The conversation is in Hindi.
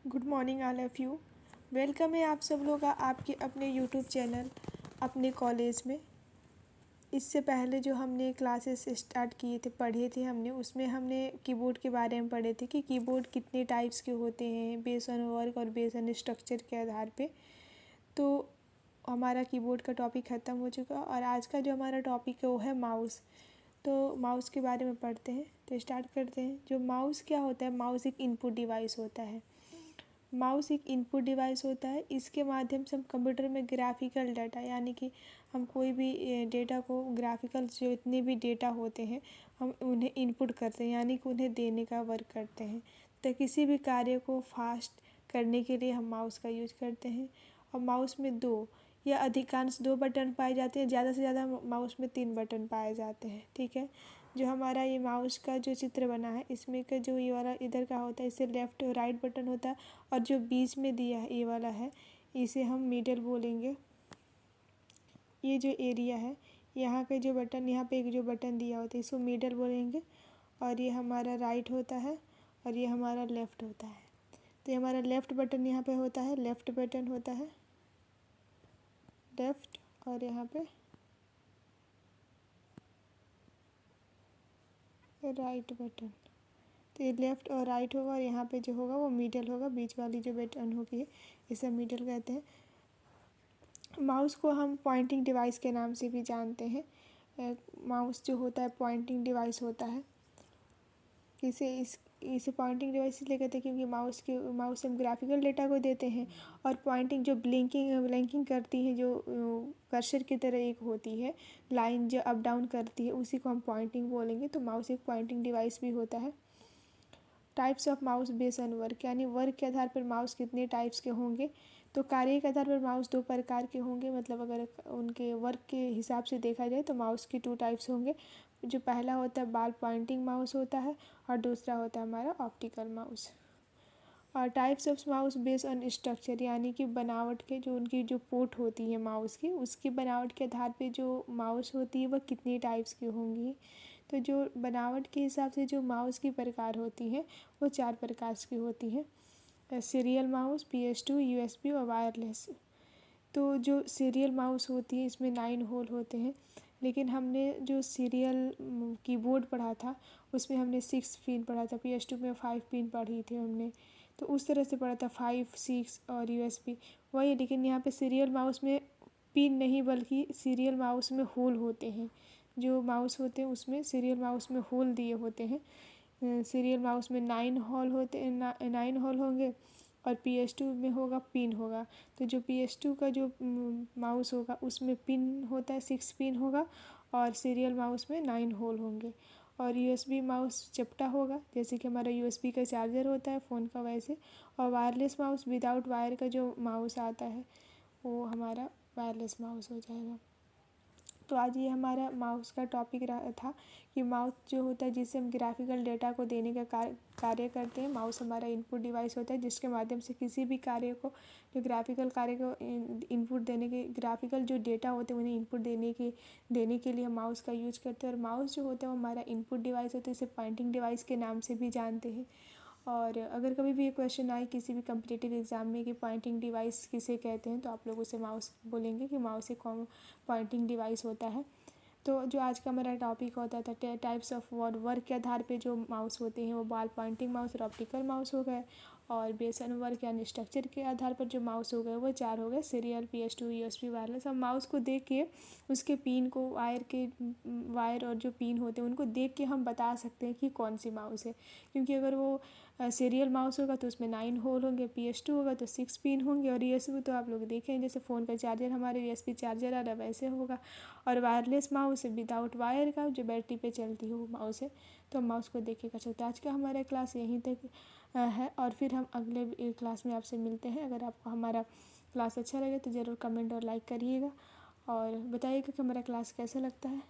Good morning all of you. Welcome है आप सब लोग का आपके अपने यूट्यूब चैनल अपने कॉलेज में। इससे पहले जो हमने क्लासेस स्टार्ट किए थे पढ़े थे हमने उसमें हमने कीबोर्ड के बारे में पढ़े थे कि कीबोर्ड कितने टाइप्स के होते हैं बेस्ड ऑन वर्क और बेस्ड ऑन स्ट्रक्चर के आधार पे। तो हमारा कीबोर्ड का टॉपिक ख़त्म हो चुका और आज का जो हमारा टॉपिक है वो है माउस। तो माउस के बारे में पढ़ते हैं तो स्टार्ट करते हैं। जो माउस क्या होता है, माउस एक इनपुट डिवाइस होता है। माउस एक इनपुट डिवाइस होता है। इसके माध्यम से हम कंप्यूटर में ग्राफिकल डाटा यानी कि हम कोई भी डेटा को ग्राफिकल जो इतने भी डेटा होते हैं हम उन्हें इनपुट करते हैं यानी कि उन्हें देने का वर्क करते हैं। तो किसी भी कार्य को फास्ट करने के लिए हम माउस का यूज करते हैं। और माउस में दो या अधिकांश दो बटन पाए जाते हैं, ज़्यादा से ज़्यादा माउस में 3 बटन पाए जाते हैं। ठीक है, जो हमारा ये माउस का जो चित्र बना है इसमें का जो ये वाला इधर का होता है इसे लेफ़्ट और राइट बटन होता है और जो बीच में दिया है ये वाला है इसे हम मिडल बोलेंगे। ये जो एरिया है यहाँ का जो बटन, यहाँ पे एक जो बटन दिया होता है इसको मिडल बोलेंगे। और ये हमारा राइट होता है और ये हमारा लेफ़्ट होता है। तो ये हमारा लेफ़्ट बटन यहाँ पे होता है, लेफ़्ट बटन होता है लेफ़्ट, और यहाँ पे राइट बटन। तो ये लेफ़्ट और राइट होगा और यहाँ पे जो होगा वो मिडल होगा, बीच वाली जो बटन होगी इसे मिडल कहते हैं। माउस को हम पॉइंटिंग डिवाइस के नाम से भी जानते हैं। माउस जो होता है पॉइंटिंग डिवाइस होता है। इसे पॉइंटिंग डिवाइस इसलिए कहते हैं क्योंकि माउस से हम ग्राफिकल डेटा को देते हैं। और पॉइंटिंग जो ब्लिंकिंग करती है, जो कर्सर की तरह एक होती है लाइन जो अप डाउन करती है उसी को हम पॉइंटिंग बोलेंगे। तो माउस एक पॉइंटिंग डिवाइस भी होता है। Types of mouse based on work यानी वर्क के आधार पर माउस कितने टाइप्स के होंगे। तो कार्य के आधार पर माउस 2 प्रकार के होंगे, मतलब अगर उनके वर्क के हिसाब से देखा जाए तो माउस के 2 टाइप्स होंगे। जो पहला होता है बॉल पॉइंटिंग माउस होता है और दूसरा होता है हमारा ऑप्टिकल माउस। और types of mouse based on structure यानी कि बनावट के जो उनकी जो पोर्ट होती है माउस की उसकी बनावट के आधार पे जो माउस होती है वह कितनी टाइप्स की होंगी। तो जो बनावट के हिसाब से जो माउस की प्रकार होती हैं वो 4 प्रकार की होती हैं। सीरियल माउस, PS2, USB और वायरलेस। तो जो सीरियल माउस होती है इसमें 9 होल होते हैं, लेकिन हमने जो सीरियल कीबोर्ड पढ़ा था उसमें हमने 6 पिन पढ़ा था। PS2 में 5 पिन पढ़ी थी हमने, तो उस तरह से पढ़ा था 5, 6 और USB वही। लेकिन यहाँ पे सीरियल माउस में पिन नहीं बल्कि सीरियल माउस में होल होते हैं। जो माउस होते हैं उसमें सीरियल माउस में होल दिए होते हैं। सीरियल माउस में 9 होल होंगे और PS2 में होगा पिन होगा। तो जो PS2 का जो माउस होगा उसमें पिन होता है 6 पिन होगा और सीरियल माउस में 9 होल होंगे। और USB माउस चपटा होगा जैसे कि हमारा USB का चार्जर होता है फ़ोन का वैसे। और वायरलेस माउस विदाउट वायर का जो माउस आता है वो हमारा वायरलेस माउस हो जाएगा। तो आज ये हमारा माउस का टॉपिक रहा था कि माउस जो होता है जिससे हम ग्राफिकल डेटा को देने का कार्य करते हैं। माउस हमारा इनपुट डिवाइस होता है जिसके माध्यम से किसी भी कार्य को, जो ग्राफिकल कार्य को इनपुट देने के, ग्राफिकल जो डेटा होते हैं उन्हें इनपुट देने के लिए हम माउस का यूज करते हैं। और माउस जो होता है वो हमारा इनपुट डिवाइस होता है, इसे पॉइंटिंग डिवाइस के नाम से भी जानते हैं। और अगर कभी भी ये क्वेश्चन आए किसी भी कम्पिटिटिव एग्ज़ाम में कि पॉइंटिंग डिवाइस किसे कहते हैं तो आप लोग उसे माउस बोलेंगे कि माउस एक पॉइंटिंग डिवाइस होता है। तो जो आज का हमारा टॉपिक होता था टाइप्स ऑफ वर्क के आधार पे जो माउस होते हैं वो बॉल पॉइंटिंग माउस और ऑप्टिकल माउस हो गए। और बेस्ड ऑन वर्क यानी स्ट्रक्चर के आधार पर जो माउस हो गए वो 4 हो गए, सीरियल, PS2, USB, वायरलेस। हम माउस को देख के उसके पिन को वायर और जो पिन होते हैं उनको देख के हम बता सकते हैं कि कौन सी माउस है। क्योंकि अगर वो सीरियल माउस होगा तो उसमें 9 होल होंगे, PS2 होगा तो 6 पिन होंगे और USB तो आप लोग देखें जैसे फ़ोन का चार्जर हमारे USB चार्जर आ रहा है वैसे होगा। और वायरलेस माउस विदाउट वायर का जो बैटरी पे चलती है वो माउस है। तो हम माउस को देख के कर सकते हैं। आज का हमारा क्लास यहीं तक है और फिर हम अगले क्लास में आपसे मिलते हैं। अगर आपको हमारा क्लास अच्छा लगे तो ज़रूर कमेंट और लाइक करिएगा और बताइएगा कि हमारा क्लास कैसा लगता है।